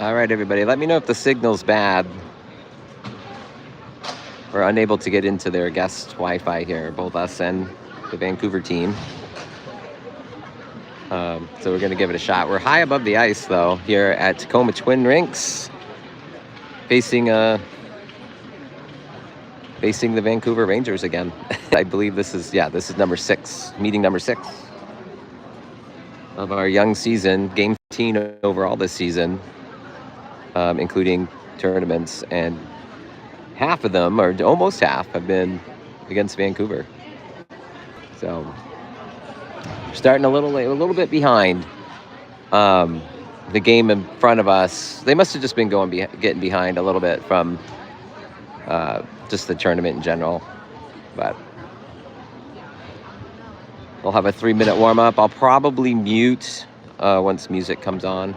All right, everybody. Let me know if the signal's bad. We're unable to get into their guest Wi-Fi here, both us and the Vancouver team. So we're going to give it a shot. We're high above the ice, though, here at Tacoma Twin Rinks, facing the Vancouver Rangers again. I believe this is number 6, meeting number 6 of our young season, game 15 overall this season, including tournaments, and half of them, or almost half, have been against Vancouver. So we're starting a little bit behind. The game in front of us, they must have just been getting behind a little bit from just the tournament in general. But we'll have a 3-minute warm-up. I'll probably mute once music comes on.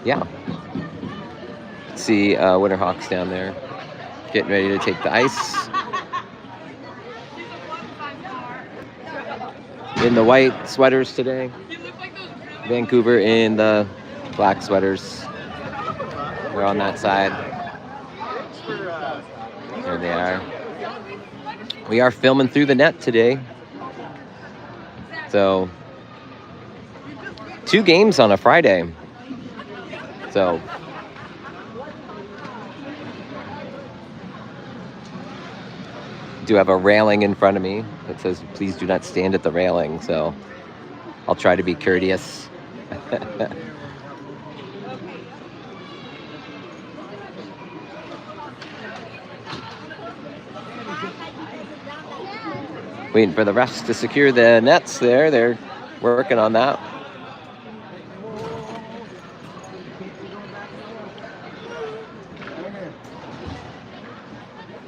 Yeah. See Winterhawks down there getting ready to take the ice. In the white sweaters today. Vancouver in the black sweaters. We're on that side. There they are. We are filming through the net today. So 2 games on a Friday. So do have a railing in front of me that says, please do not stand at the railing. So I'll try to be courteous. Waiting for the refs to secure the nets there. They're working on that.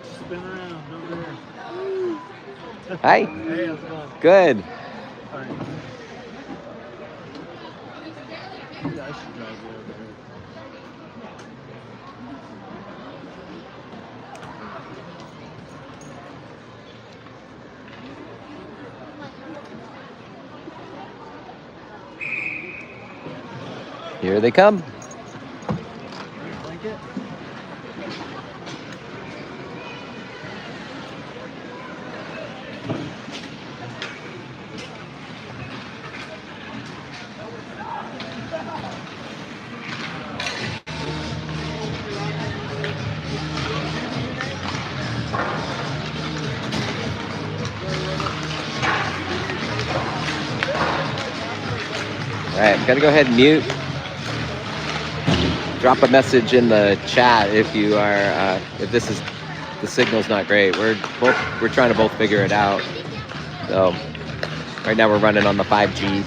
Spin around over there. Hi. Hey, how's it going? Good. All right. Maybe I should drive you over here. Here they come. Blanket? All right, I'm gonna go ahead and mute. Drop a message in the chat if you are if the signal's not great. We're trying to both figure it out. So right now we're running on the 5G.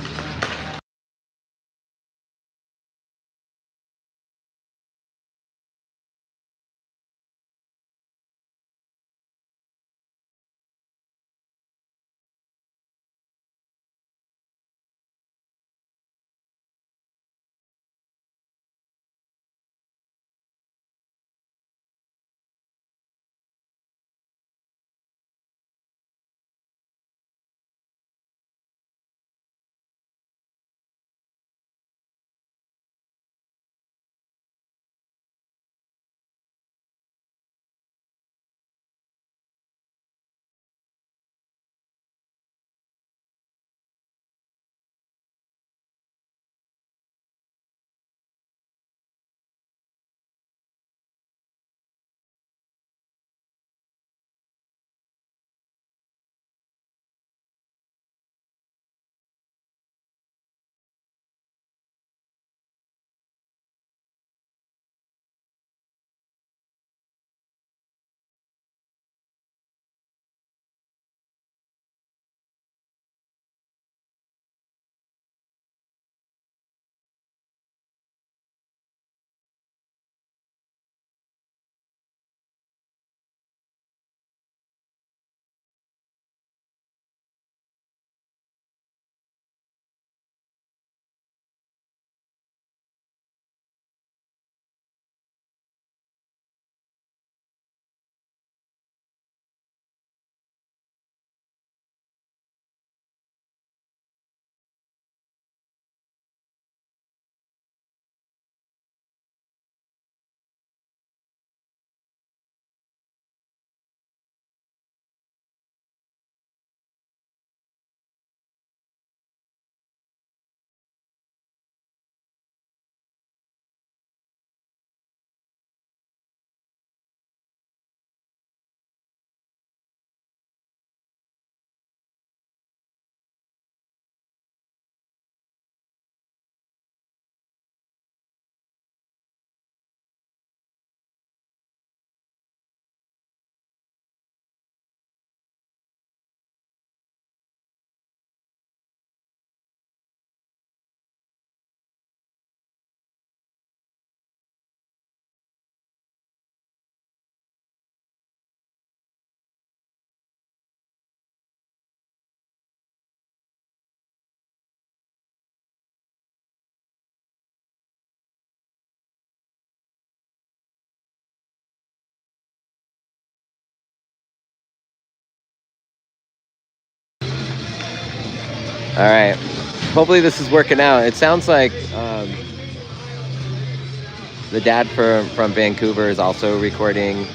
All right. Hopefully this is working out. It sounds like the dad from Vancouver is also recording,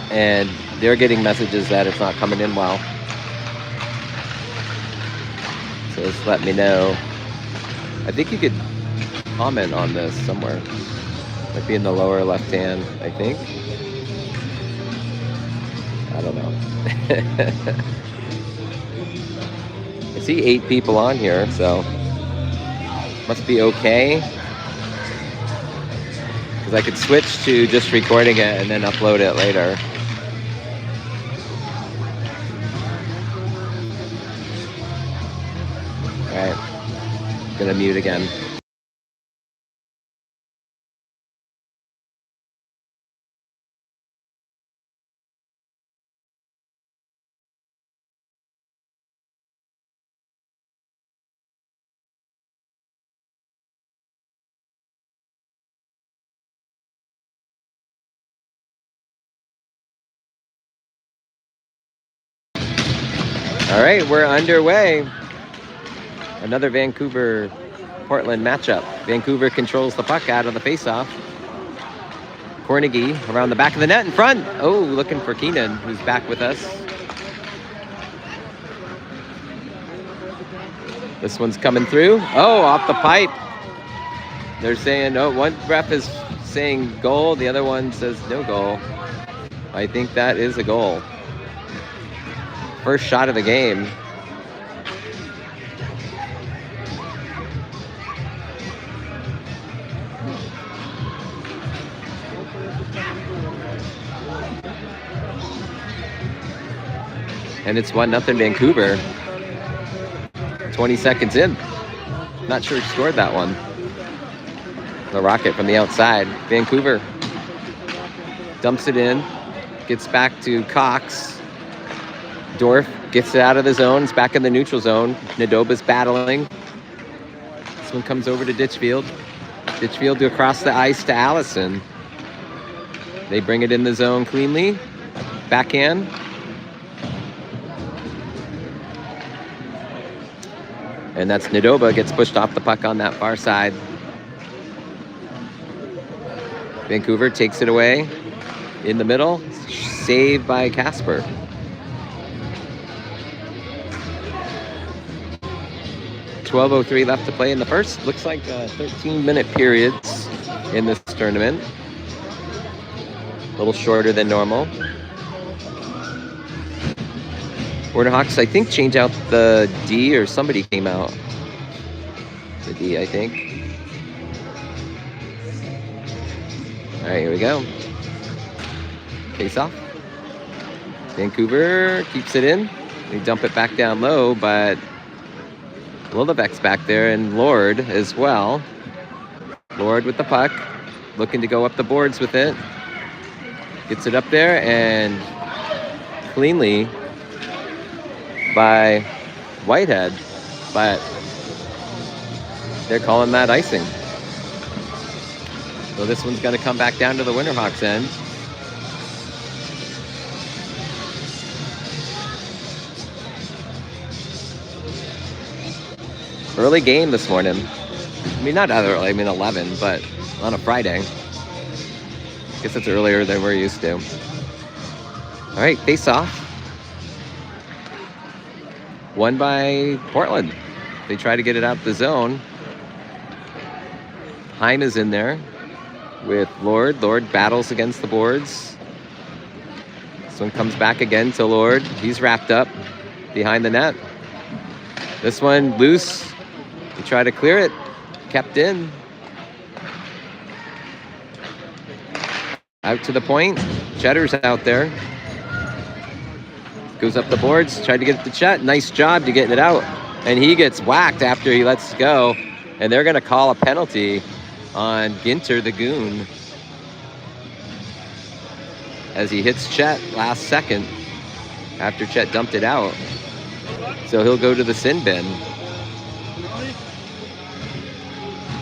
and they're getting messages that it's not coming in well. So just let me know. I think you could comment on this somewhere. Might be in the lower left hand, I think. I don't know. I see 8 people on here, so must be okay. Because I could switch to just recording it and then upload it later. All right, gonna mute again. All right, we're underway. Another Vancouver-Portland matchup. Vancouver controls the puck out of the faceoff. Cornegie around the back of the net in front. Oh, looking for Keenan, who's back with us. This one's coming through. Oh, off the pipe. They're saying, oh, one ref is saying goal, the other one says no goal. I think that is a goal. First shot of the game. And it's 1-0 Vancouver. 20 seconds in. Not sure who scored that one. The Rocket from the outside. Vancouver dumps it in. Gets back to Cox. Dorf gets it out of the zone. It's back in the neutral zone. Nadoba's battling. This one comes over to Ditchfield. Ditchfield across the ice to Allison. They bring it in the zone cleanly. Backhand. And that's Nadoba gets pushed off the puck on that far side. Vancouver takes it away in the middle. Saved by Casper. 12:03 left to play in the first. Looks like 13-minute periods in this tournament. A little shorter than normal. Winterhawks, I think, changed out the D, or somebody came out. The D, I think. All right, here we go. Face off. Vancouver keeps it in. They dump it back down low, but Lillevek's back there, and Lord as well. Lord with the puck, looking to go up the boards with it. Gets it up there, and cleanly by Whitehead, but they're calling that icing. So this one's going to come back down to the Winterhawks end. Early game this morning. I mean, not early, I mean 11, but on a Friday. I guess it's earlier than we're used to. All right, face off. Won by Portland. They try to get it out the zone. Heim is in there with Lord. Lord battles against the boards. This one comes back again to Lord. He's wrapped up behind the net. This one loose. They try to clear it. Kept in. Out to the point. Cheddar's out there. Goes up the boards. Tried to get it to Chet. Nice job to getting it out. And he gets whacked after he lets go. And they're going to call a penalty on Ginter the Goon as he hits Chet last second after Chet dumped it out. So he'll go to the sin bin.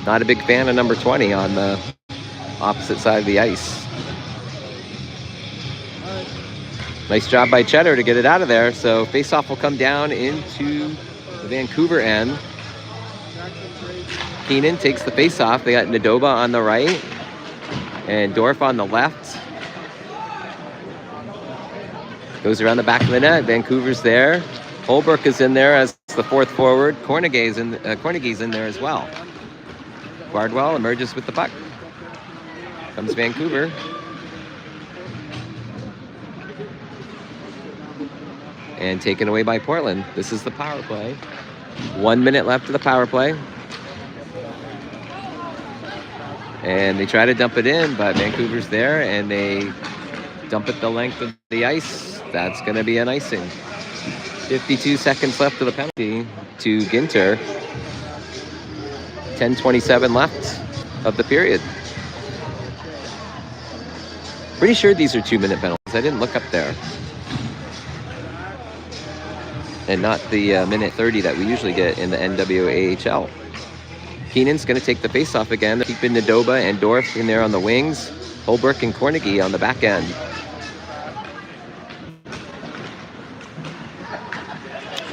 Not a big fan of number 20 on the opposite side of the ice. Nice job by Cheddar to get it out of there. So faceoff will come down into the Vancouver end. Keenan takes the face-off. They got Nadoba on the right and Dorf on the left. Goes around the back of the net. Vancouver's there. Holbrook is in there as the fourth forward. Cornegay's in there as well. Bardwell emerges with the puck. Comes Vancouver. And taken away by Portland. This is the power play. 1 minute left of the power play. And they try to dump it in, but Vancouver's there, and they dump it the length of the ice. That's going to be an icing. 52 seconds left of the penalty to Ginter. 10:27 left of the period. Pretty sure these are 2-minute penalties. I didn't look up there. And not the minute 30 that we usually get in the NWAHL. Keenan's going to take the face-off again. They're keeping Nadoba and Dorf in there on the wings. Holbrook and Cornegie on the back end.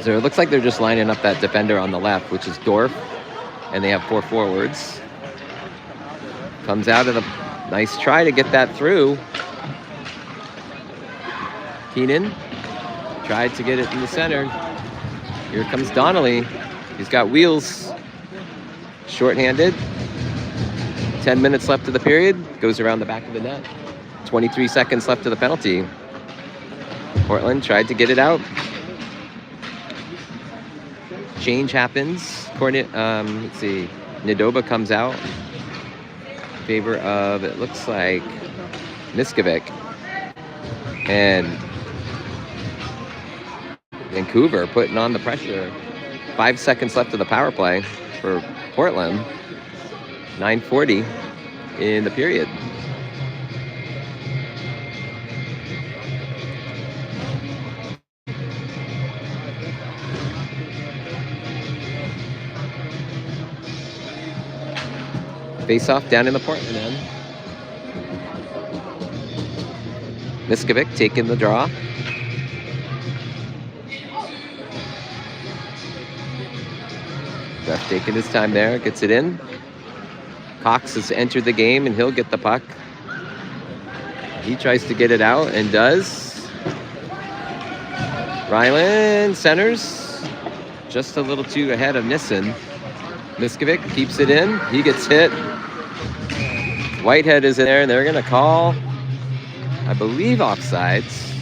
So it looks like they're just lining up that defender on the left, which is Dorf, and they have 4 forwards. Comes out of the nice try to get that through. Keenan tried to get it in the center. Here comes Donnelly. He's got wheels. Shorthanded. 10 minutes left of the period. Goes around the back of the net. 23 seconds left of the penalty. Portland tried to get it out. Change happens. Let's see. Nadoba comes out in favor of, it looks like, Miskovic. And Vancouver putting on the pressure. 5 seconds left of the power play for Portland. 9:40 in the period. Face-off down in the Portland end. Miskovic taking the draw. Ref taking his time there, gets it in. Cox has entered the game and he'll get the puck. He tries to get it out and does. Ryland centers just a little too ahead of Nissen. Miskovic keeps it in. He gets hit. Whitehead is in there and they're going to call, I believe, offsides.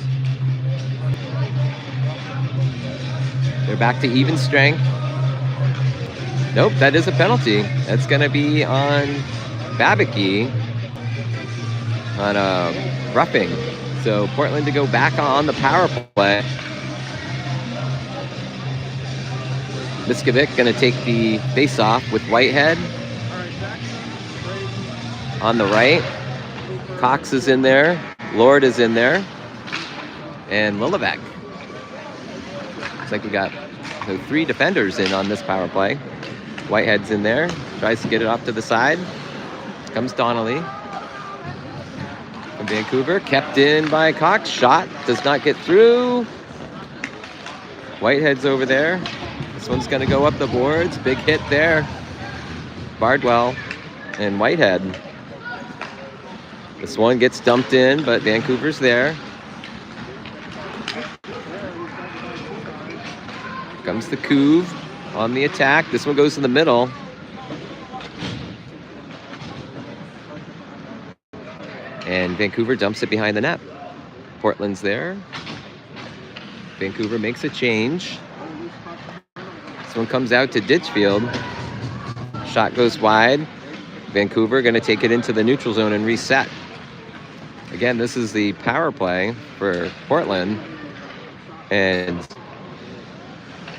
They're back to even strength. Nope, that is a penalty. That's going to be on Babicki on a roughing. So Portland to go back on the power play. Miskovic going to take the face-off with Whitehead on the right. Cox is in there. Lord is in there. And Lilivec. Looks like we got 3 defenders in on this power play. Whitehead's in there. Tries to get it off to the side. Comes Donnelly from Vancouver. Kept in by Cox. Shot. Does not get through. Whitehead's over there. This one's going to go up the boards. Big hit there. Bardwell and Whitehead. This one gets dumped in, but Vancouver's there. Comes the Couve on the attack. This one goes in the middle. And Vancouver dumps it behind the net. Portland's there. Vancouver makes a change. This one comes out to Ditchfield. Shot goes wide. Vancouver going to take it into the neutral zone and reset. Again, this is the power play for Portland. And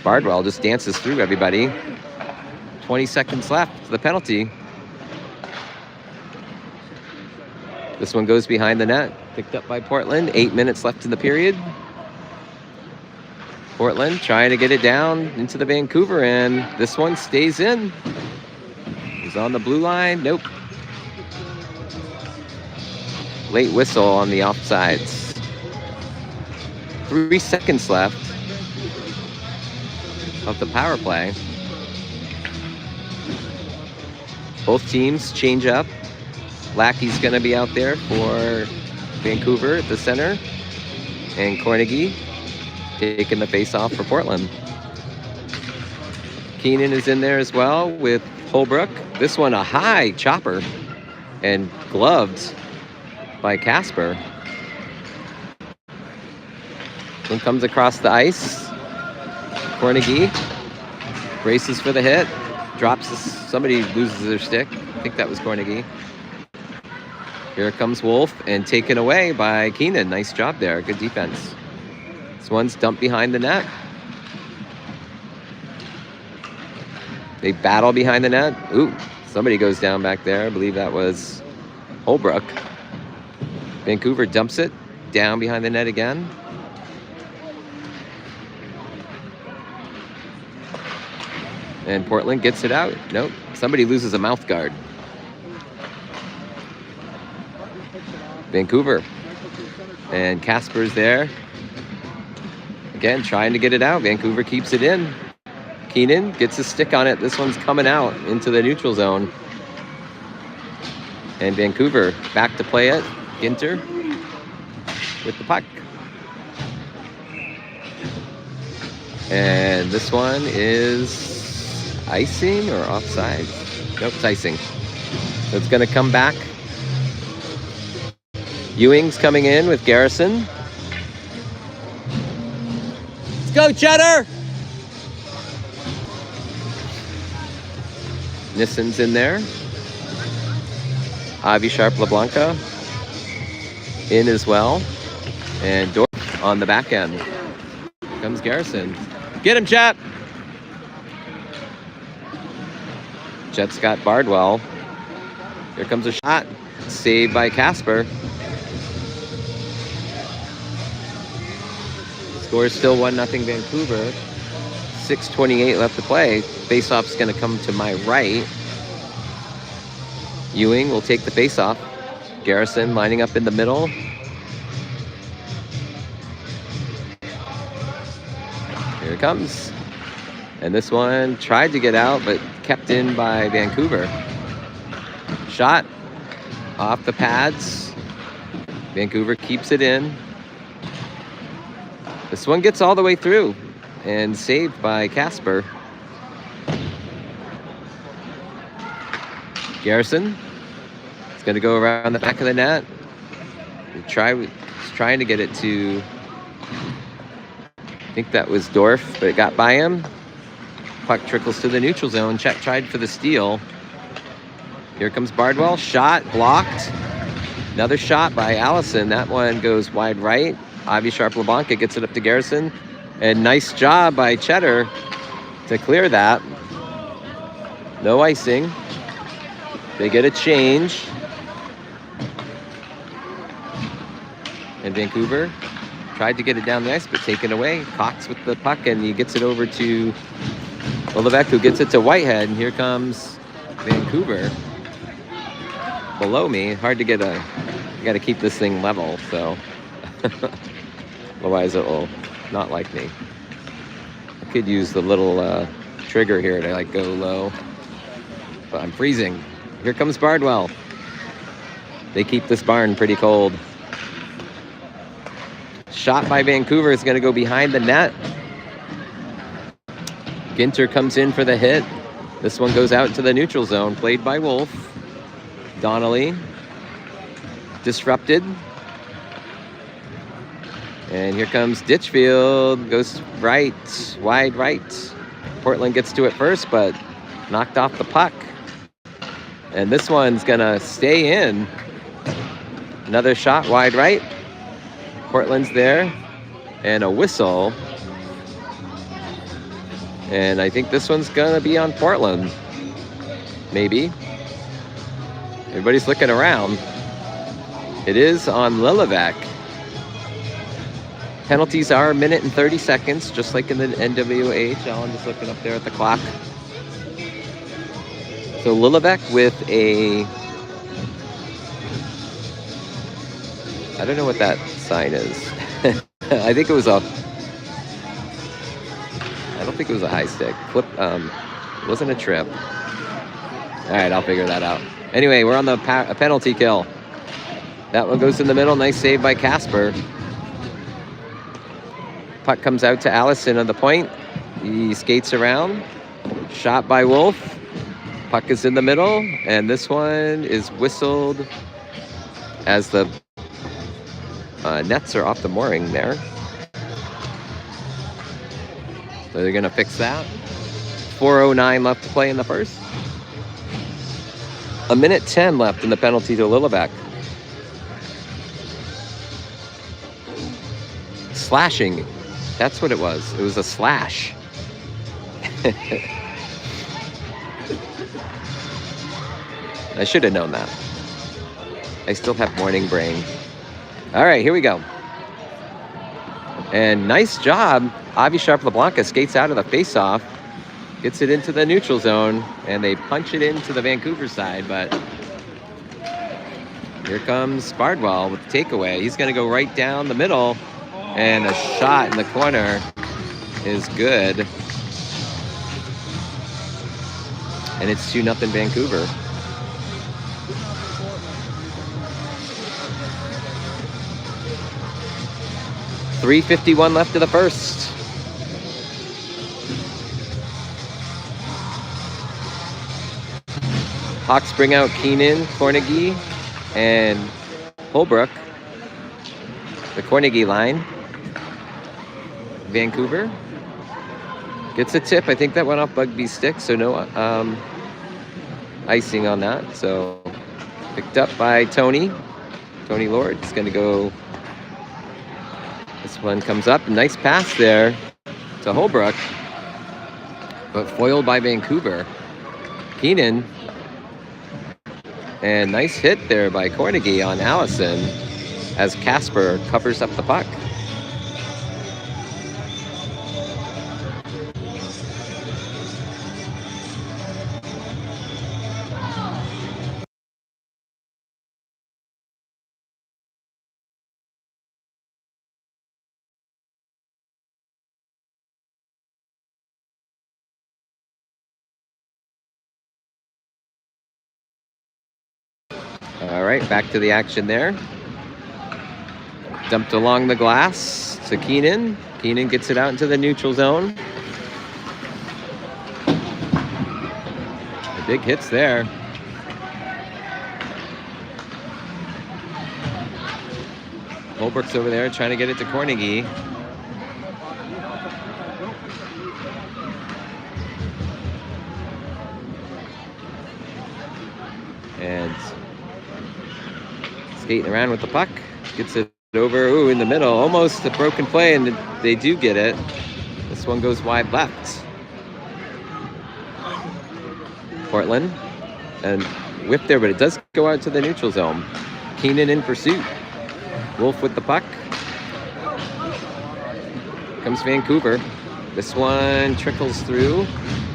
Bardwell just dances through everybody. 20 seconds left. The penalty. This one goes behind the net. Picked up by Portland. 8 minutes left in the period. Portland trying to get it down into the Vancouver end. This one stays in. He's on the blue line. Nope. Late whistle on the offsides. 3 seconds left. of the power play. Both teams change up. Lackey's going to be out there for Vancouver at the center. And Carnegie taking the face-off for Portland. Keenan is in there as well with Holbrook. This one a high chopper and gloved by Casper. One comes across the ice. Carnegie races for the hit. Drops somebody loses their stick. I think that was Carnegie. Here comes Wolf and taken away by Keenan. Nice job there. Good defense. This one's dumped behind the net. They battle behind the net. Ooh, somebody goes down back there. I believe that was Holbrook. Vancouver dumps it down behind the net again. And Portland gets it out. Nope, somebody loses a mouth guard. Vancouver. And Casper's there. Again, trying to get it out. Vancouver keeps it in. Keenan gets a stick on it. This one's coming out into the neutral zone. And Vancouver back to play it. Ginter with the puck. And this one is icing or offside? Nope, it's icing. So it's going to come back. Ewing's coming in with Garrison. Let's go, Cheddar! Nissen's in there. Avi Sharp LeBlanca in as well. And Dorf on the back end. Here comes Garrison. Get him, Chet! Chet's got Bardwell. Here comes a shot. Saved by Casper. Score is still 1-0 Vancouver. 6:28 left to play. Faceoff's going to come to my right. Ewing will take the faceoff. Garrison lining up in the middle. Here it comes. And this one tried to get out, but kept in by Vancouver. Shot off the pads. Vancouver keeps it in. This one gets all the way through and saved by Casper. Garrison is going to go around the back of the net. He's trying to get it to, I think that was Dorf, but it got by him. Puck trickles to the neutral zone. Chet tried for the steal. Here comes Bardwell. Shot blocked. Another shot by Allison. That one goes wide right. Avi Sharp LeBlanca gets it up to Garrison. And nice job by Cheddar to clear that. No icing. They get a change. And Vancouver tried to get it down the ice, but taken away. Cox with the puck, and he gets it over to Olevec, who gets it to Whitehead. And here comes Vancouver. Below me, hard to get you got to keep this thing level, so otherwise it will not like me. I could use the little trigger here to like go low, but I'm freezing. Here comes Bardwell. They keep this barn pretty cold. Shot by Vancouver is going to go behind the net. Ginter comes in for the hit. This one goes out to the neutral zone, played by Wolf. Donnelly disrupted. And here comes Ditchfield, goes right, wide right. Portland gets to it first, but knocked off the puck. And this one's gonna stay in. Another shot wide right. Portland's there, and a whistle. And I think this one's gonna be on Portland, maybe. Everybody's looking around. It is on Lilivec. Penalties are 1 minute and 30 seconds, just like in the NWHL. I'm just looking up there at the clock. So Lilivec with a, I don't know what that sign is. I think it was a, I don't think it was a high stick. Flip, it wasn't a trip. All right, I'll figure that out. Anyway, we're on the a penalty kill. That one goes in the middle. Nice save by Casper. Puck comes out to Allison on the point. He skates around. Shot by Wolf. Puck is in the middle, and this one is whistled as the nets are off the mooring there. So they're going to fix that. 4:09 left to play in the first. 1:10 left in the penalty to Lillebeck. Slashing. That's what it was. It was a slash. I should have known that. I still have morning brain. All right, here we go. And nice job. Avi Sharp-LeBlanca skates out of the face-off, gets it into the neutral zone, and they punch it into the Vancouver side, but here comes Bardwell with the takeaway. He's going to go right down the middle, and a shot in the corner is good. And it's 2-0 Vancouver. .351 left of the first. Hawks bring out Keenan, Cornegie, and Holbrook. The Cornegie line. Vancouver gets a tip. I think that went off Bugby's stick, so no icing on that. So picked up by Tony Lord. It's going to go. This one comes up. Nice pass there to Holbrook, but foiled by Vancouver. Keenan. And nice hit there by Cornegie on Allison as Casper covers up the puck. All right, back to the action there. Dumped along the glass to Keenan. Keenan gets it out into the neutral zone. The big hits there. Holbrook's over there trying to get it to Cornegie. And skating around with the puck, gets it over, in the middle, almost a broken play, and they do get it. This one goes wide left. Portland, and whip there, but it does go out to the neutral zone. Keenan in pursuit. Wolf with the puck. Comes Vancouver. This one trickles through,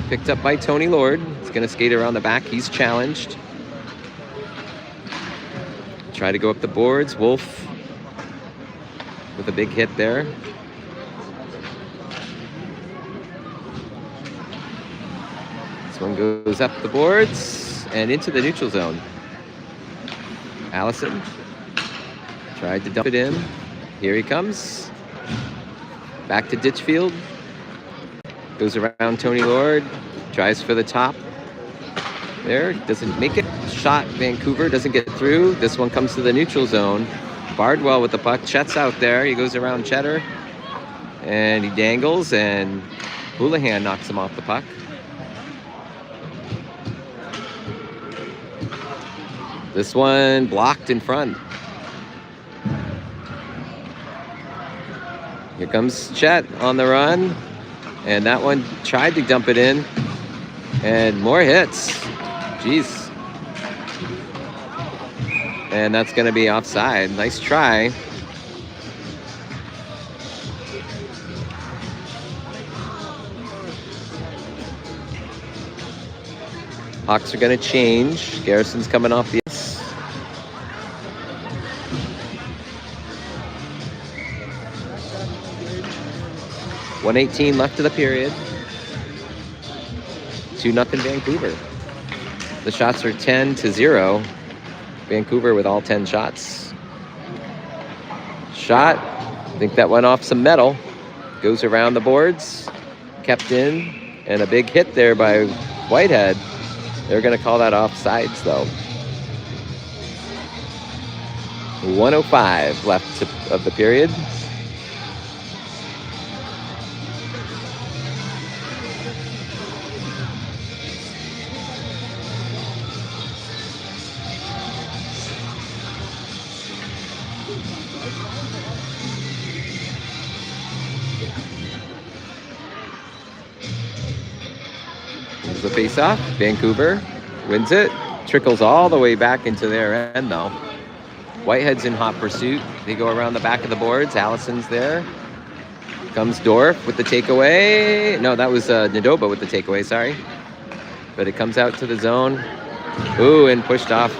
picked up by Tony Lord. He's gonna skate around the back, he's challenged. Try to go up the boards. Wolf with a big hit there. This one goes up the boards and into the neutral zone. Allison tried to dump it in. Here he comes. Back to Ditchfield. Goes around Tony Lord. Tries for the top. There, doesn't make it. Shot Vancouver, doesn't get through. This one comes to the neutral zone. Bardwell with the puck. Chet's out there. He goes around Cheddar. And he dangles, and Houlihan knocks him off the puck. This one blocked in front. Here comes Chet on the run. And that one tried to dump it in. And more hits. Jeez. And that's going to be offside. Nice try. Hawks are going to change. Garrison's coming off the ice. .118 left of the period. 2-0 Vancouver. The shots are 10-0. Vancouver with all 10 shots. Shot. I think that went off some metal. Goes around the boards. Kept in. And a big hit there by Whitehead. They're going to call that offsides, though. 1:05 left of the period. Here's the face-off. Vancouver wins it. Trickles all the way back into their end, though. Whitehead's in hot pursuit. They go around the back of the boards. Allison's there. Comes Dorf with the takeaway. No, that was Nadoba with the takeaway, sorry. But it comes out to the zone. Ooh, and pushed off.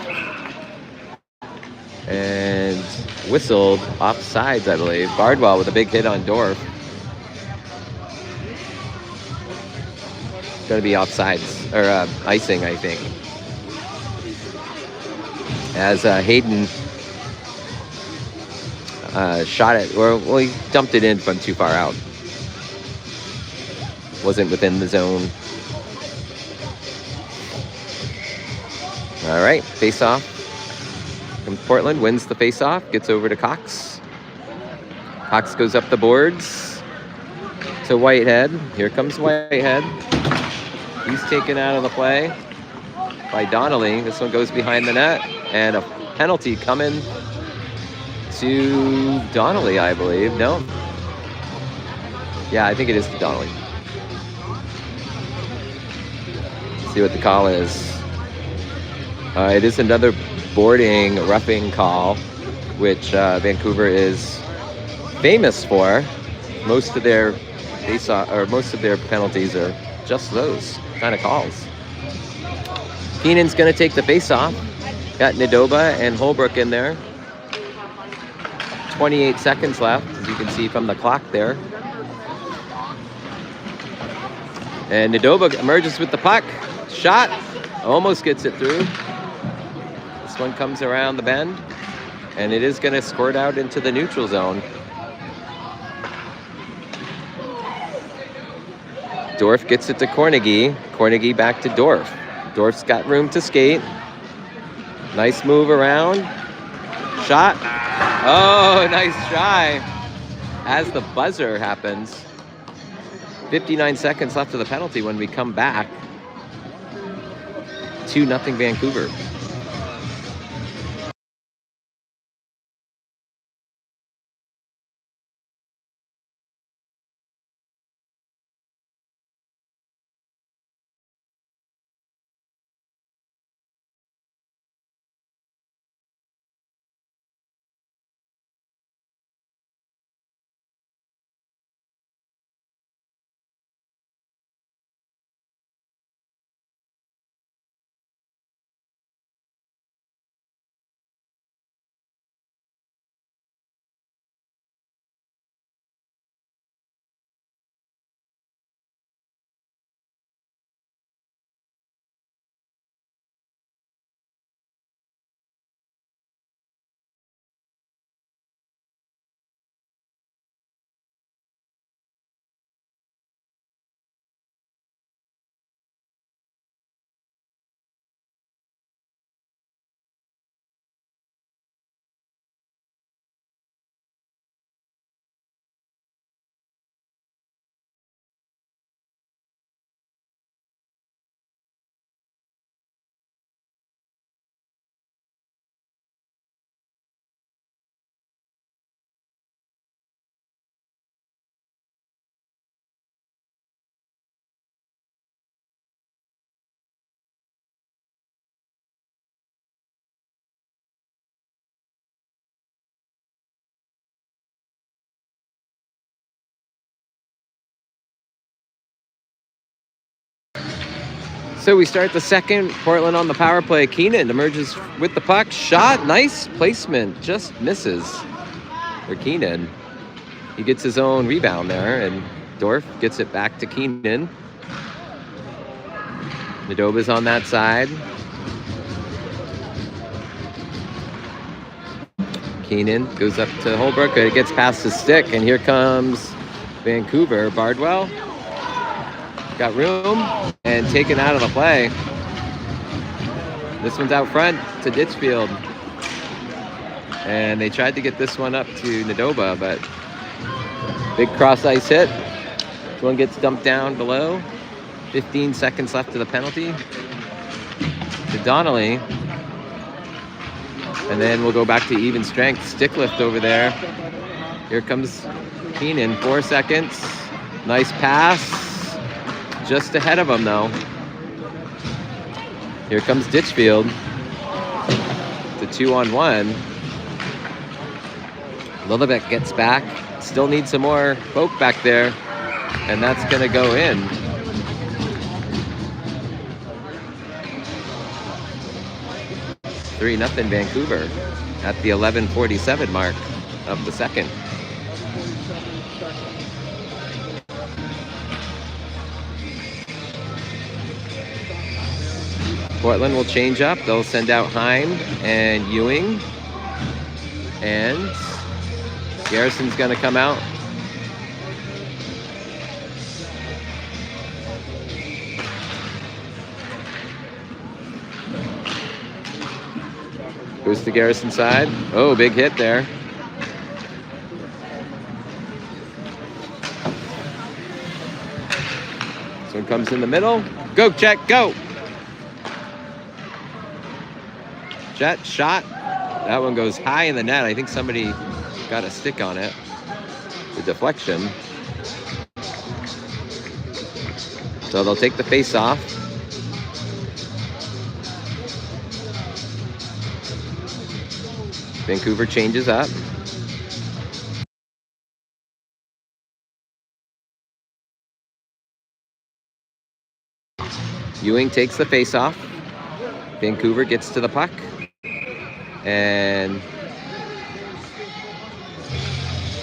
And whistled offsides, I believe. Bardwell with a big hit on Dorf. Going to be offsides, or icing, I think. As Hayden shot it, well, he dumped it in from too far out. Wasn't within the zone. All right, face-off. Comes Portland, wins the face-off, gets over to Cox. Cox goes up the boards to Whitehead. Here comes Whitehead. He's taken out of the play by Donnelly. This one goes behind the net, and a penalty coming to Donnelly, I believe. No? Yeah, I think it is to Donnelly. Let's see what the call is. It is another boarding roughing call, which Vancouver is famous for. Most of their penalties are just those kind of calls. Keenan's going to take the face-off. Got Nadoba and Holbrook in there. 28 seconds left, as you can see from the clock there. And Nadoba emerges with the puck. Shot. Almost gets it through. This one comes around the bend. And it is going to squirt out into the neutral zone. Dorf gets it to Cornegie. Cornegie back to Dorf. Dorf's got room to skate. Nice move around. Shot. Oh, nice try. As the buzzer happens. 59 seconds left of the penalty when we come back. 2-0 Vancouver. So we start the second. Portland on the power play. Keenan emerges with the puck. Shot. Nice placement. Just misses for Keenan. He gets his own rebound there, and Dorf gets it back to Keenan. Nadoba's on that side. Keenan goes up to Holbrook. It gets past his stick, and here comes Vancouver. Bardwell got room and taken out of the play. This one's out front to Ditchfield. And they tried to get this one up to Nadoba, but big cross ice hit. This one gets dumped down below. 15 seconds left to the penalty. To Donnelly. And then we'll go back to even strength. Stick lift over there. Here comes Keenan, 4 seconds. Nice pass. Just ahead of him, though. Here comes Ditchfield. The 2-on-1. Lillebek gets back. Still needs some more folk back there. And that's going to go in. Nothing Vancouver at the 11:47 mark of the second. Portland will change up. They'll send out Hind and Ewing. And Garrison's going to come out. Goes to Garrison side. Oh, big hit there. This one comes in the middle. Go, Chet, go! Chet, shot. That one goes high in the net. I think somebody got a stick on it. The deflection. So they'll take the face off. Vancouver changes up. Ewing takes the face-off. Vancouver gets to the puck. And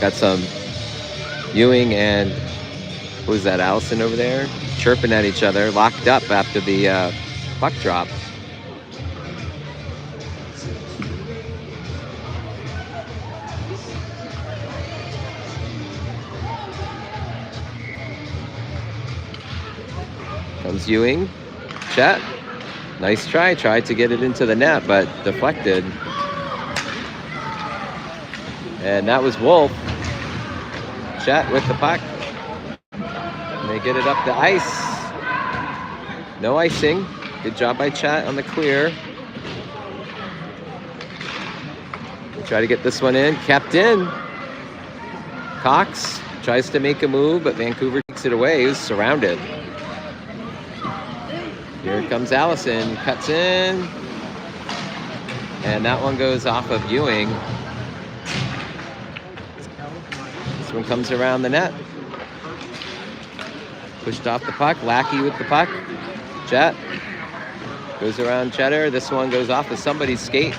got some Ewing and, what was that, Allison over there? Chirping at each other, locked up after the puck drop. Comes Ewing. Chet. Nice try. Tried to get it into the net, but deflected. And that was Wolf. Chet with the puck. And they get it up the ice. No icing. Good job by Chet on the clear. We'll try to get this one in. Kept in. Cox tries to make a move, but Vancouver takes it away. He was surrounded. Here comes Allison, cuts in, and that one goes off of Ewing. This one comes around the net. Pushed off the puck, Lackey with the puck. Chet goes around Cheddar. This one goes off of somebody's skate.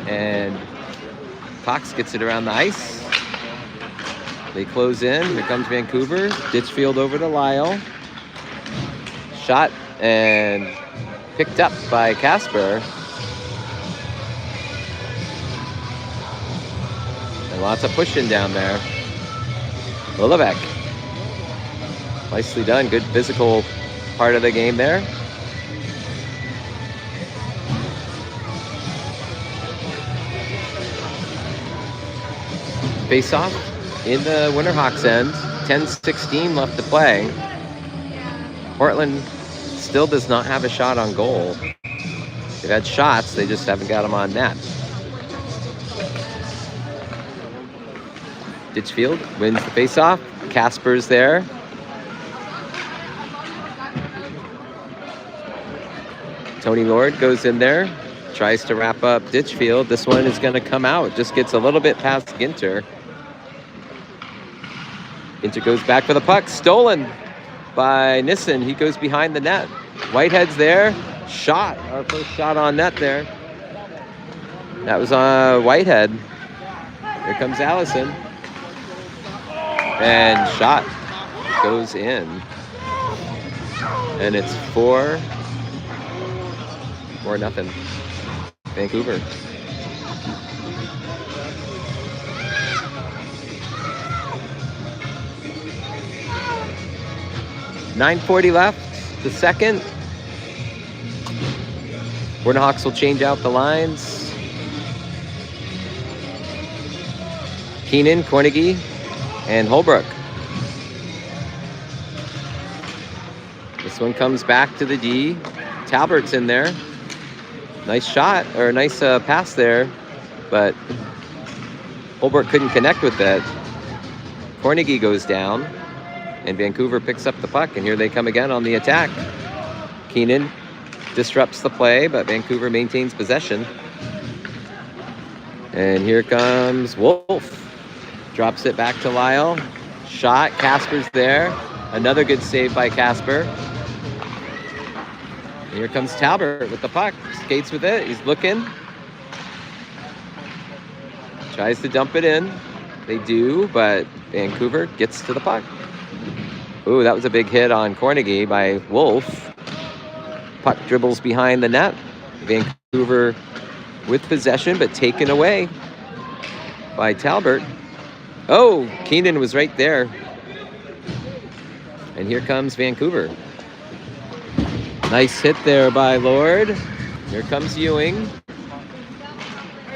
And Cox gets it around the ice. They close in, here comes Vancouver. Ditchfield over to Lyle. Shot and picked up by Casper. And lots of pushing down there. Lillebek. Nicely done. Good physical part of the game there. Face off in the Winterhawks end. 10:16 left to play. Portland still does not have a shot on goal. They've had shots, they just haven't got them on net. Ditchfield wins the faceoff. Casper's there. Tony Lord goes in there, tries to wrap up Ditchfield. This one is going to come out. Just gets a little bit past Ginter. Ginter goes back for the puck. Stolen by Nissen. He goes behind the net. Whitehead's there. Shot. Our first shot on net there. That was on Whitehead. Here comes Allison. And shot goes in. And it's 4-0 Vancouver. .940 left, the second. Winterhawks will change out the lines. Keenan, Cornegie, and Holbrook. This one comes back to the D. Talbert's in there. Nice shot, or nice pass there, but Holbrook couldn't connect with that. Cornegie goes down, and Vancouver picks up the puck, and here they come again on the attack. Keenan disrupts the play, but Vancouver maintains possession. And here comes Wolf. Drops it back to Lyle. Shot, Casper's there. Another good save by Casper. And here comes Talbert with the puck. Skates with it, he's looking. Tries to dump it in. They do, but Vancouver gets to the puck. Ooh, that was a big hit on Cornegie by Wolf. Puck dribbles behind the net. Vancouver with possession, but taken away by Talbert. Oh, Keenan was right there. And here comes Vancouver. Nice hit there by Lord. Here comes Ewing.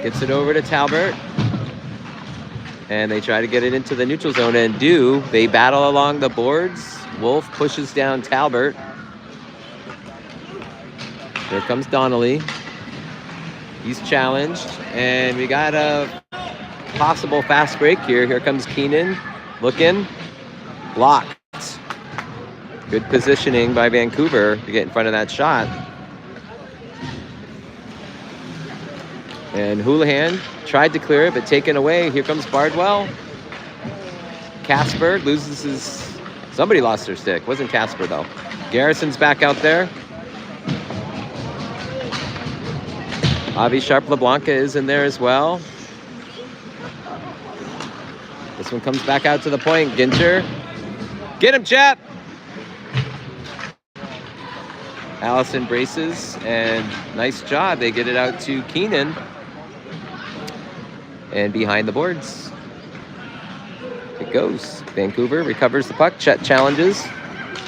Gets it over to Talbert. And they try to get it into the neutral zone and do. They battle along the boards. Wolf pushes down Talbert. Here comes Donnelly. He's challenged. And we got a possible fast break here. Here comes Keenan. Looking. Blocked. Good positioning by Vancouver to get in front of that shot. And Houlihan tried to clear it, but taken away. Here comes Bardwell. Casper loses his... Somebody lost their stick. Wasn't Casper, though. Garrison's back out there. Avi Sharp-LeBlanca is in there as well. This one comes back out to the point. Ginter. Get him, chap! Allison braces, and nice job. They get it out to Keenan. And behind the boards it goes. Vancouver recovers the puck. Chet challenges.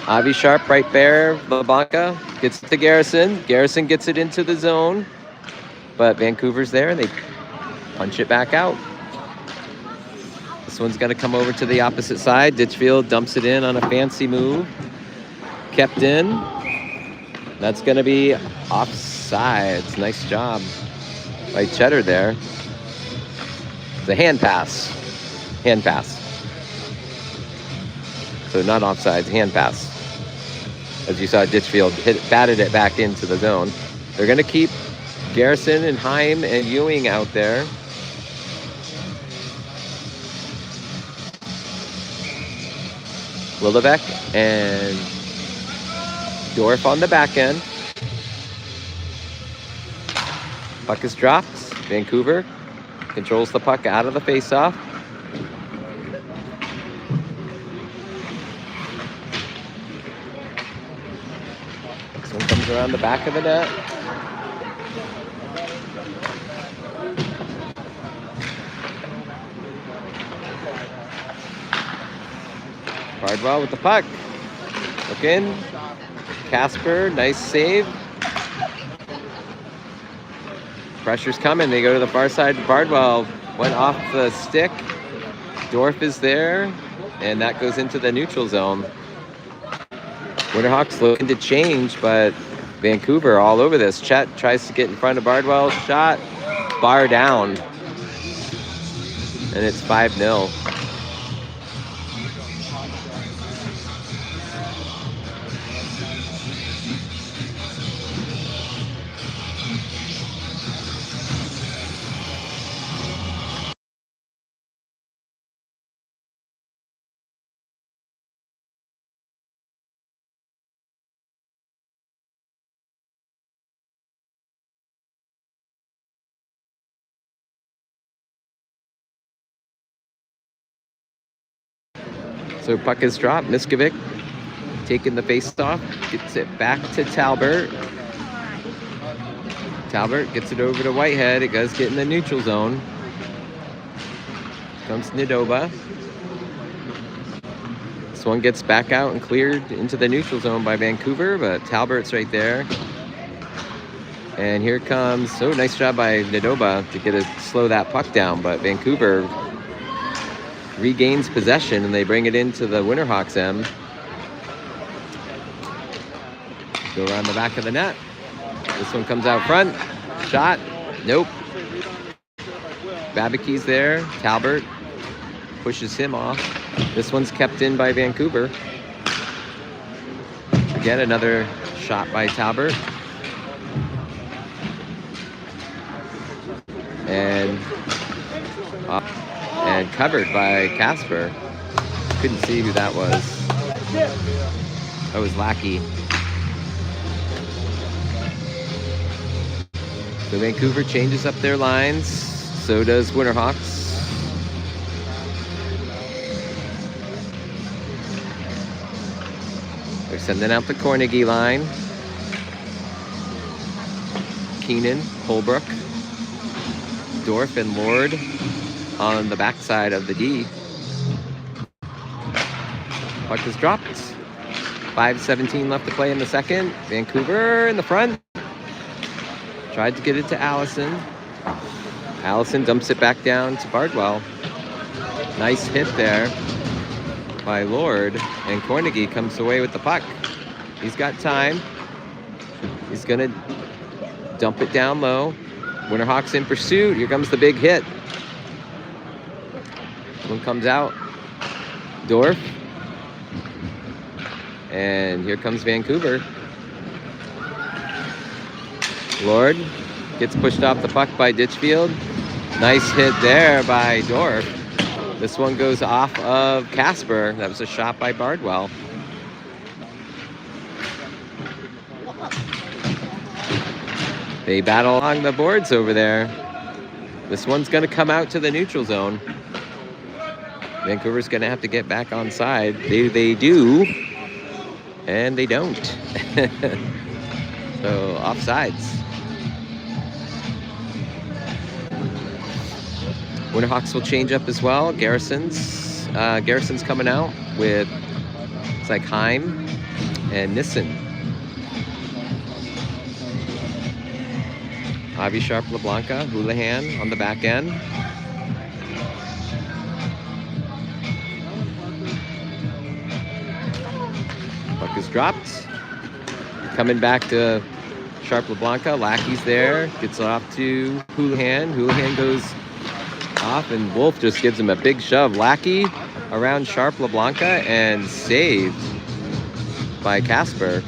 Avi Sharp right there. LeBlanca gets it to Garrison. Garrison gets it into the zone. But Vancouver's there, and they punch it back out. This one's going to come over to the opposite side. Ditchfield dumps it in on a fancy move. Kept in. That's going to be offsides. Nice job by Cheddar there. It's a hand pass. Hand pass. So not offsides, hand pass. As you saw, Ditchfield batted it back into the zone. They're going to keep Garrison and Heim and Ewing out there. Willevek and Dorf on the back end. Puck is dropped. Vancouver controls the puck out of the faceoff. This one comes around the back of the net. Bardwell with the puck. Look in. Casper, nice save. Pressure's coming. They go to the far side. Bardwell went off the stick. Dorf is there, and that goes into the neutral zone. Winterhawks looking to change, but Vancouver all over this. Chet tries to get in front of Bardwell. Shot. Bar down. And it's 5-0. So puck is dropped. Miskovic taking the face off, gets it back to Talbert. Talbert gets it over to Whitehead. It does get in the neutral zone. Comes Nadoba. This one gets back out and cleared into the neutral zone by Vancouver, but Talbert's right there. And here comes, nice job by Nadoba to slow that puck down, but Vancouver regains possession and they bring it into the Winterhawks end. Go around the back of the net. This one comes out front. Shot. Nope. Babickey's there. Talbert pushes him off. This one's kept in by Vancouver. Again, another shot by Talbert. And covered by Casper. Couldn't see who that was. That was Lackey. So Vancouver changes up their lines. So does Winterhawks. They're sending out the Cornegie line. Keenan, Holbrook, Dorf, and Lord on the backside of the D. Puck is dropped. 5:17 left to play in the second. Vancouver in the front. Tried to get it to Allison. Allison dumps it back down to Bardwell. Nice hit there by Lord. And Cornegie comes away with the puck. He's got time. He's going to dump it down low. Winterhawks in pursuit. Here comes the big hit. One comes out. Dorf. And here comes Vancouver. Lord gets pushed off the puck by Ditchfield. Nice hit there by Dorf. This one goes off of Casper. That was a shot by Bardwell. They battle along the boards over there. This one's going to come out to the neutral zone. Vancouver's going to have to get back on side. They do, and they don't. So offsides. Winterhawks will change up as well. Garrison's coming out with, it's like Heim and Nissen. Avi Sharp, LeBlanca, Houlihan on the back end. Puck is dropped. Coming back to Sharp, LeBlanca. Lackey's there. Gets it off to Houlihan. Houlihan goes off and Wolf just gives him a big shove. Lackey around Sharp, LeBlanca, and saved by Casper.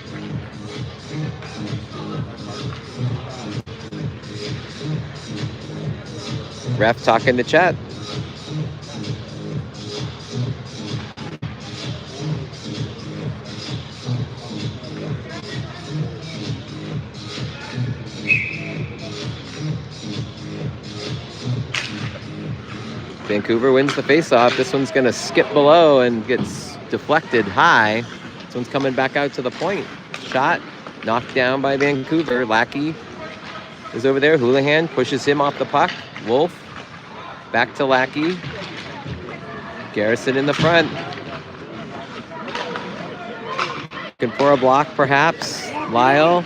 Ref talking to Chet. Vancouver wins the faceoff. This one's going to skip below and gets deflected high. This one's coming back out to the point. Shot knocked down by Vancouver. Lackey is over there. Houlihan pushes him off the puck. Wolf back to Lackey. Garrison in the front. Looking for a block perhaps. Lyle.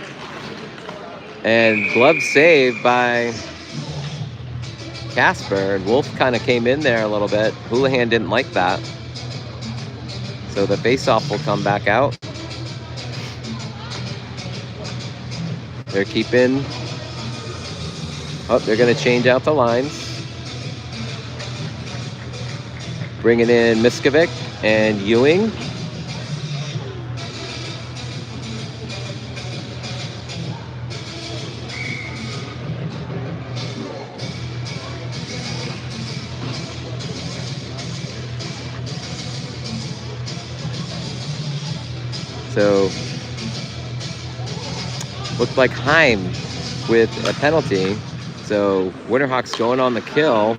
And glove save by Casper. And Wolf kind of came in there a little bit. Houlihan didn't like that. So the faceoff will come back out. They're keeping... Oh, they're going to change out the lines. Bringing in Miskovic and Ewing. So, looked like Heim with a penalty. So, Winterhawks going on the kill.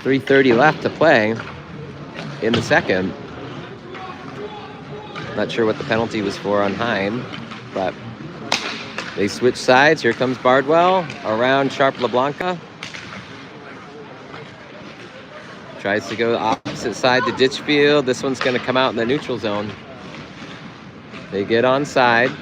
3:30 left to play in the second. Not sure what the penalty was for on Heim, but they switch sides. Here comes Bardwell around Sharp LeBlanca. Tries to go the opposite side to Ditchfield. This one's going to come out in the neutral zone. They get onside.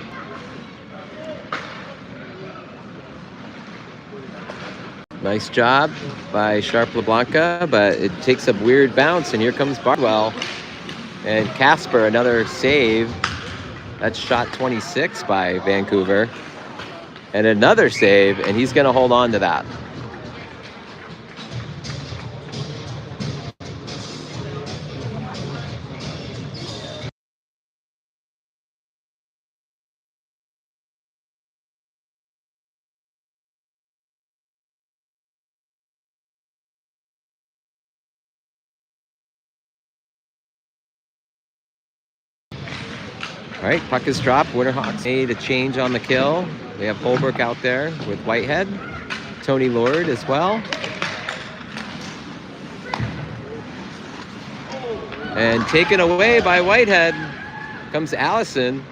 Nice job by Sharp LeBlanca, but it takes a weird bounce, and here comes Bardwell. And Casper, another save. That's shot 26 by Vancouver. And another save, and he's going to hold on to that. All right, puck is dropped. Winterhawks made a change on the kill. We have Holbrook out there with Whitehead. Tony Lord as well. And taken away by Whitehead comes Allison.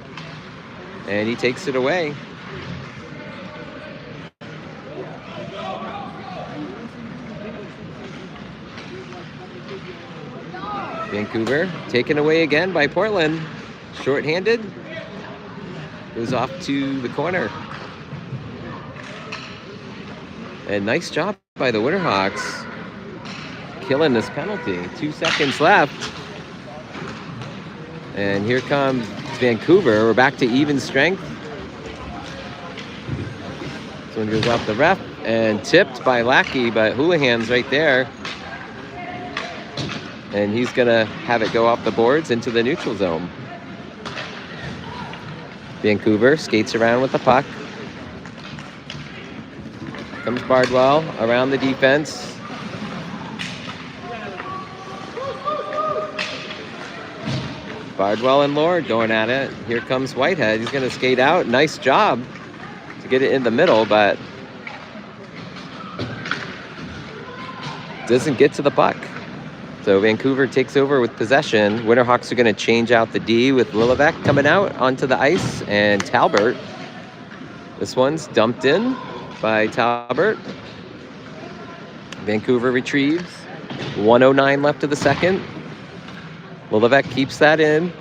And he takes it away. Vancouver taken away again by Portland. Short-handed. Goes off to the corner. And nice job by the Winterhawks. Killing this penalty. 2 seconds left. And here comes Vancouver. We're back to even strength. This one goes off the ref and tipped by Lackey, but Houlihan's right there. And he's going to have it go off the boards into the neutral zone. Vancouver skates around with the puck. Comes Bardwell around the defense. Bardwell and Lord going at it. Here comes Whitehead. He's going to skate out. Nice job to get it in the middle, but doesn't get to the puck. So Vancouver takes over with possession. Winterhawks are going to change out the D with Lilivec coming out onto the ice, and Talbert. This one's dumped in by Talbert. Vancouver retrieves. 1:09 left of the second. Lilivec keeps that in.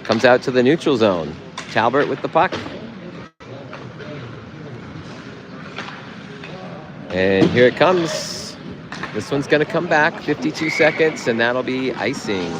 Comes out to the neutral zone. Talbert with the puck. And here it comes. This one's going to come back, 52 seconds, and that'll be icing.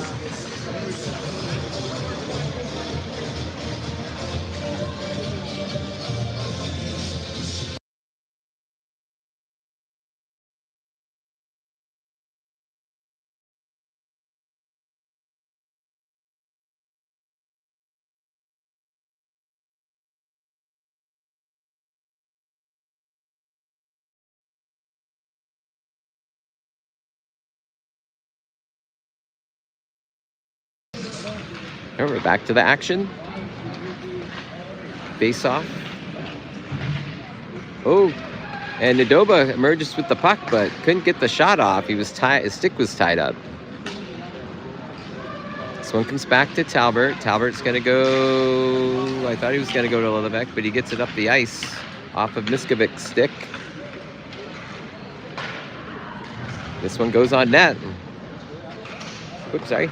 All right, we're back to the action. Face off. Oh, and Nadoba emerges with the puck, but couldn't get the shot off. He was tied. His stick was tied up. This one comes back to Talbert. Talbert's going to go. I thought he was going to go to Lilivec, but he gets it up the ice off of Miskovic's stick. This one goes on net. Oops, sorry.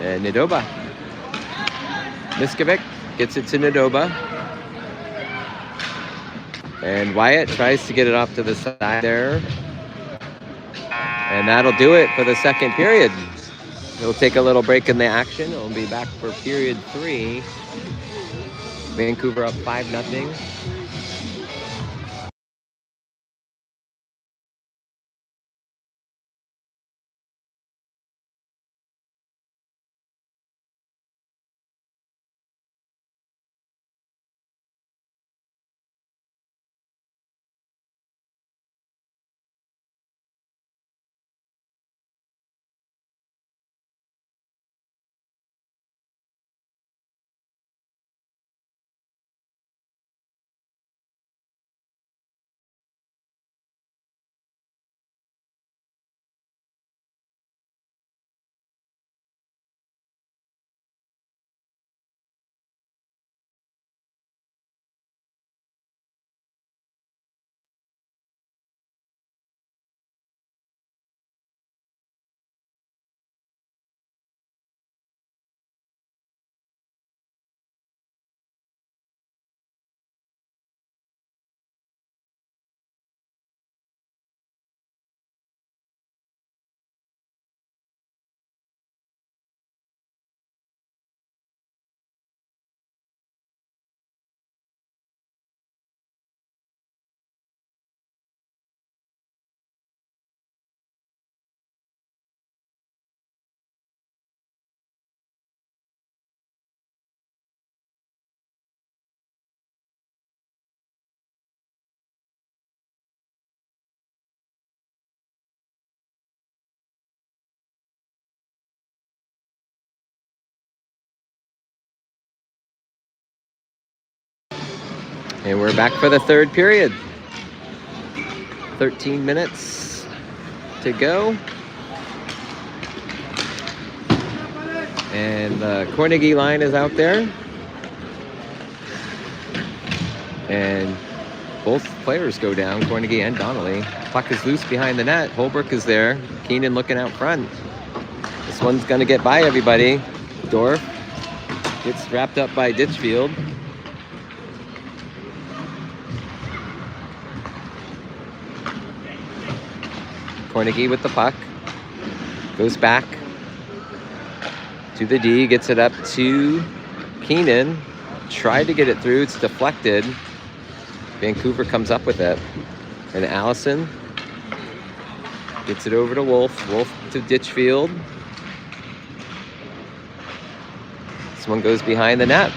And Nadoba. Miskovic gets it to Nadoba. And Wyatt tries to get it off to the side there. And that'll do it for the second period. We'll take a little break in the action. We'll be back for period 3. Vancouver up 5-0. And we're back for the third period. 13 minutes to go. And the Carnegie line is out there. And both players go down, Carnegie and Donnelly. Puck is loose behind the net. Holbrook is there. Keenan looking out front. This one's going to get by everybody. Dorf gets wrapped up by Ditchfield. Carnegie with the puck. Goes back to the D. Gets it up to Keenan. Tried to get it through. It's deflected. Vancouver comes up with it. And Allison gets it over to Wolf. Wolf to Ditchfield. This one goes behind the net.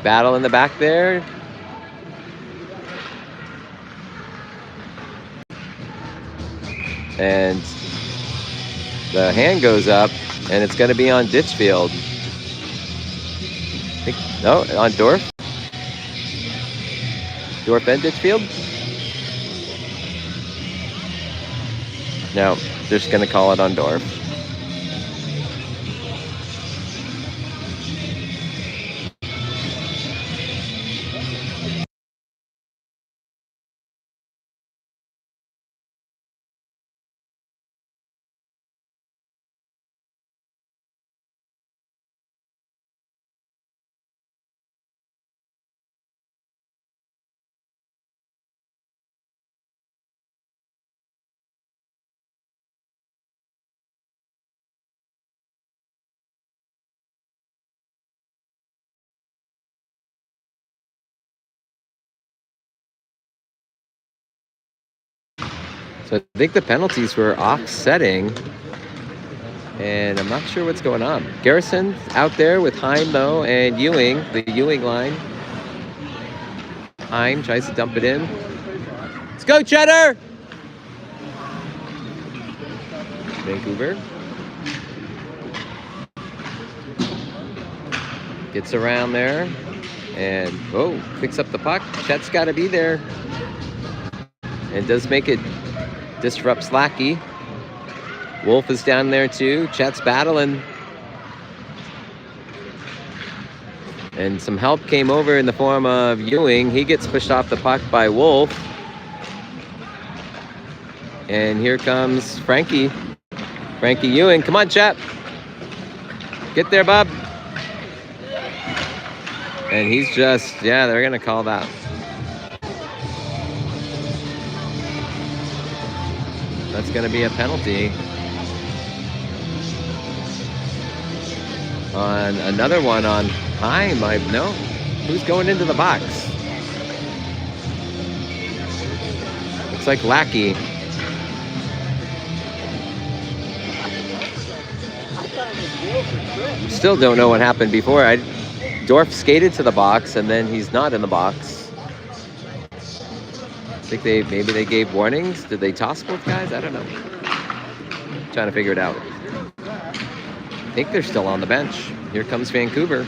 Battle in the back there. And the hand goes up, and it's going to be on Ditchfield. No, on Dorf. Dorf and Ditchfield? No, they're just going to call it on Dorf. So I think the penalties were offsetting, and I'm not sure what's going on. Garrison out there with Heim, though, and Ewing, the Ewing line. Heim tries to dump it in. Let's go, Cheddar! Vancouver gets around there, and, picks up the puck. Chet's got to be there. And does make it. Disrupts Lackey. Wolf is down there too. Chet's battling. And some help came over in the form of Ewing. He gets pushed off the puck by Wolf. And here comes Frankie. Frankie Ewing. Come on, Chet. Get there, bub. And he's just, they're going to call that. That's going to be a penalty on another one on Heim. No, who's going into the box? Looks like Lackey. Still don't know what happened before. Dorf skated to the box and then he's not in the box. I think maybe they gave warnings. Did they toss both guys? I don't know. Trying to figure it out. I think they're still on the bench. Here comes Vancouver.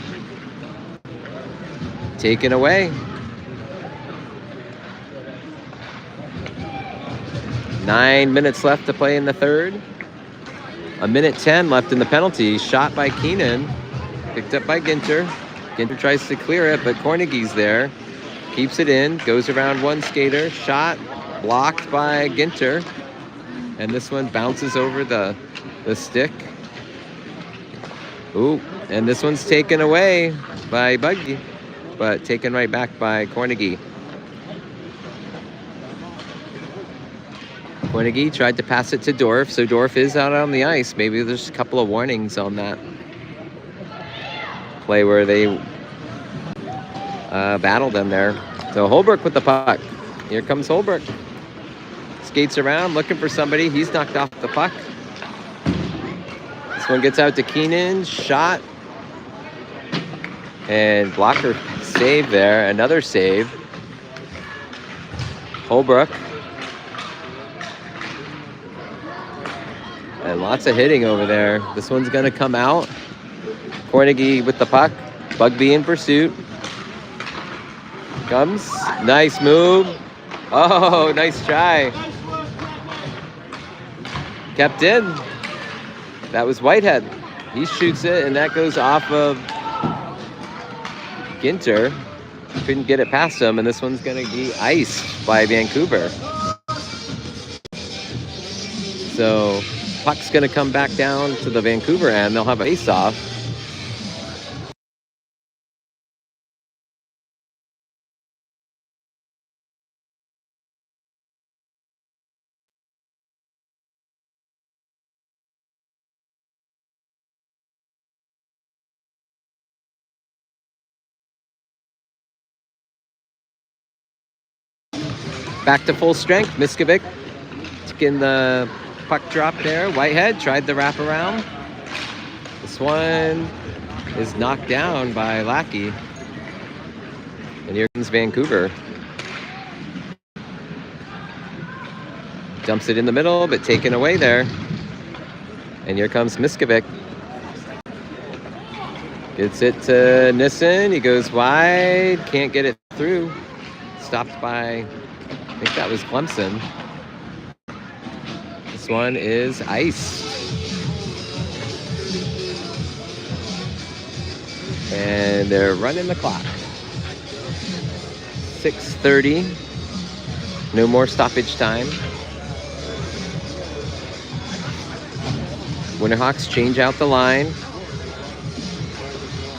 Taken away. 9 minutes left to play in the third. 1:10 left in the penalty. Shot by Keenan. Picked up by Ginter. Ginter tries to clear it, but Carnegie's there. Keeps it in, goes around one skater, shot, blocked by Ginter. And this one bounces over the stick. Ooh, and this one's taken away by Buggy, but taken right back by Carnegie. Carnegie tried to pass it to Dorf, so Dorf is out on the ice. Maybe there's a couple of warnings on that play where they battled them there. So Holbrook with the puck. Here comes Holbrook. Skates around looking for somebody. He's knocked off the puck. This one gets out to Keenan. Shot. And blocker save there. Another save. Holbrook. And lots of hitting over there. This one's going to come out. Carnegie with the puck. Bugby in pursuit. Comes. Nice move. Oh, nice try. Kept in. That was Whitehead. He shoots it, and that goes off of Ginter. Couldn't get it past him, and this one's going to be iced by Vancouver. So puck's going to come back down to the Vancouver end. They'll have a face-off. Back to full strength. Miskovic taking the puck drop there. Whitehead tried the wraparound. This one is knocked down by Lackey. And here comes Vancouver. Dumps it in the middle, but taken away there. And here comes Miskovic. Gets it to Nissen. He goes wide. Can't get it through. Stopped by, I think that was Clemson. This one is iced. And they're running the clock. 6:30. No more stoppage time. Winterhawks change out the line.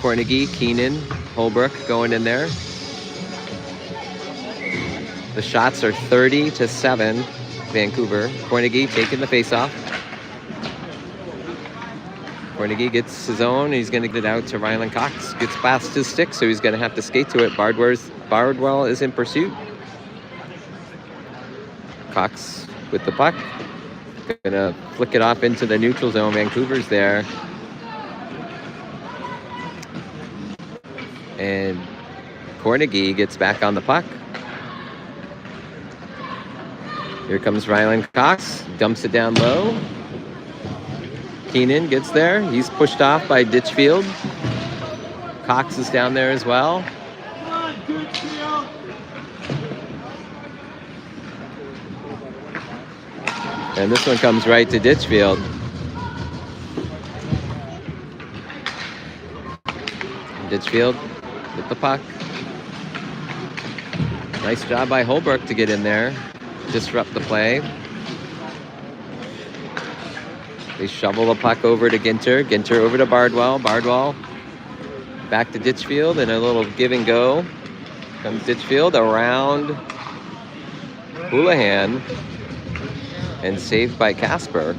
Cornegie, Keenan, Holbrook going in there. The shots are 30-7, Vancouver. Cornegie taking the faceoff. Cornegie gets his own. He's going to get it out to Ryland Cox. Gets past his stick, so he's going to have to skate to it. Bardwell is in pursuit. Cox with the puck. Going to flick it off into the neutral zone. Vancouver's there. And Cornegie gets back on the puck. Here comes Ryland Cox, dumps it down low. Keenan gets there. He's pushed off by Ditchfield. Cox is down there as well. And this one comes right to Ditchfield. Ditchfield with the puck. Nice job by Holbrook to get in there. Disrupt the play. They shovel the puck over to Ginter. Ginter over to Bardwell. Bardwell back to Ditchfield, and a little give and go. Comes Ditchfield around Houlihan and saved by Casper.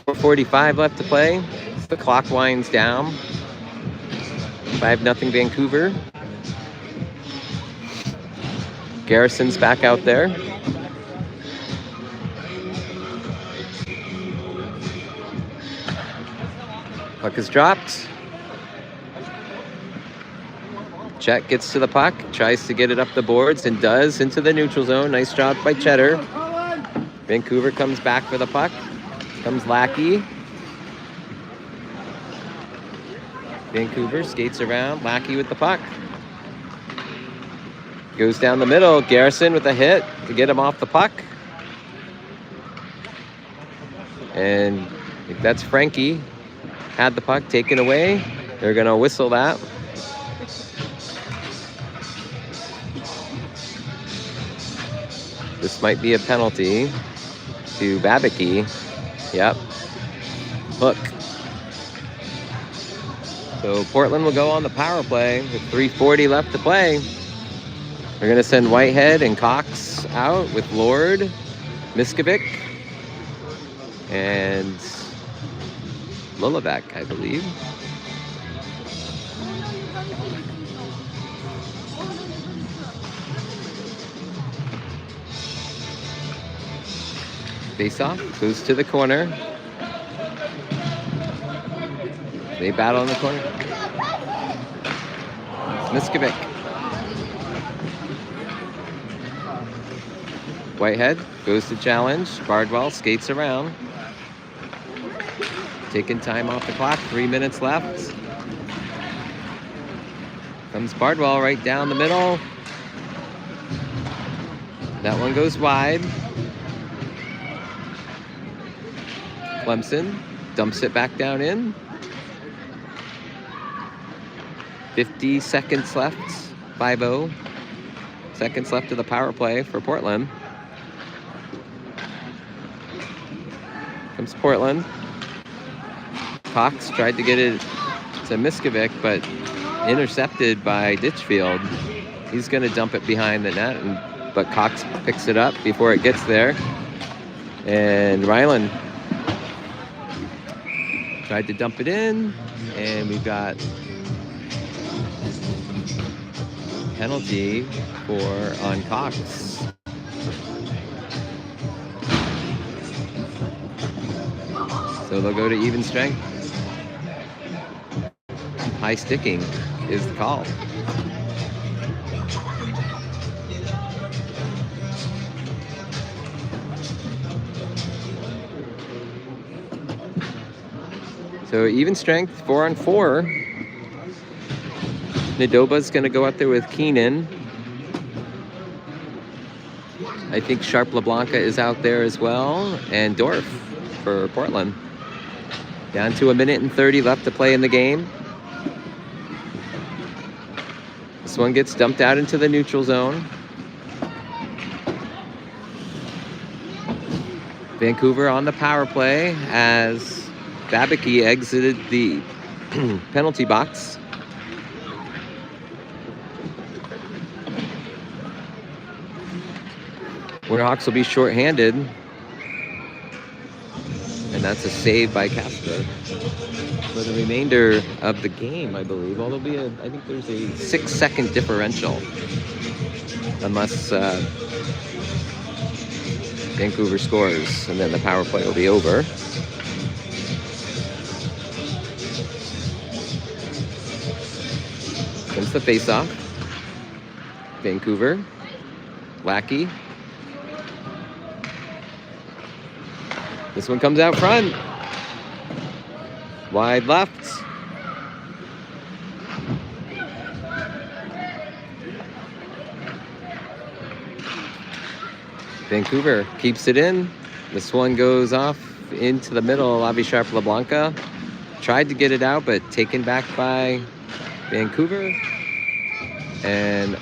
4:45 left to play. The clock winds down. 5-0 Vancouver. Garrison's back out there. Puck is dropped. Chet gets to the puck, tries to get it up the boards, and does into the neutral zone. Nice job by Cheddar. Vancouver comes back for the puck. Comes Lackey. Vancouver skates around. Lackey with the puck. Goes down the middle. Garrison with a hit to get him off the puck. And I think that's Frankie. Had the puck taken away. They're going to whistle that. This might be a penalty to Babicki. Yep. Hook. So Portland will go on the power play with 3:40 left to play. They're going to send Whitehead and Cox out with Lord, Miskovic, and Lulavec, I believe. Face-off goes to the corner. They battle in the corner. Miskovic. Whitehead goes to challenge. Bardwell skates around. Taking time off the clock. 3 minutes left. Comes Bardwell right down the middle. That one goes wide. Clemson dumps it back down in. 50 seconds left. 5-0. Seconds left of the power play for Portland. Comes Portland. Cox tried to get it to Miskovic, but intercepted by Ditchfield. He's going to dump it behind the net, but Cox picks it up before it gets there. And Ryland tried to dump it in, and we've got penalty on Cox. So they'll go to even strength. High sticking is the call. So even strength, 4-on-4. Nadoba's going to go out there with Keenan. I think Sharp LeBlanca is out there as well. And Dorf for Portland. Down to 1:30 left to play in the game. This one gets dumped out into the neutral zone. Vancouver on the power play as Babicki exited the penalty box. Winterhawks will be shorthanded. And that's a save by Casper for the remainder of the game, I believe. Although I think there's a 6-second differential. Unless Vancouver scores, and then the power play will be over. Comes the face-off. Vancouver. Lackey. This one comes out front. Wide left. Vancouver keeps it in. This one goes off into the middle. Avi Sharp LeBlanca tried to get it out, but taken back by Vancouver. And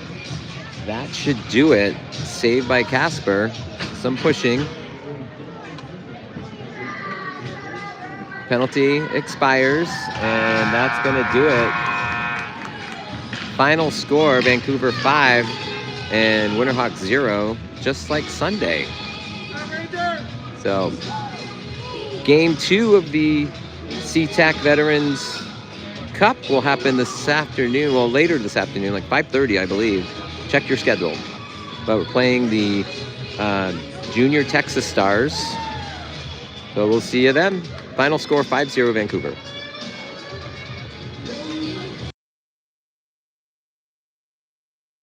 that should do it. Saved by Casper. Some pushing. Penalty expires, and that's going to do it. Final score, Vancouver 5 and Winterhawks 0, just like Sunday. So, game 2 of the SeaTac Veterans Cup will happen this afternoon, well, later this afternoon, like 5:30, I believe. Check your schedule. But we're playing the Junior Texas Stars. So we'll see you then. Final score 5-0 Vancouver.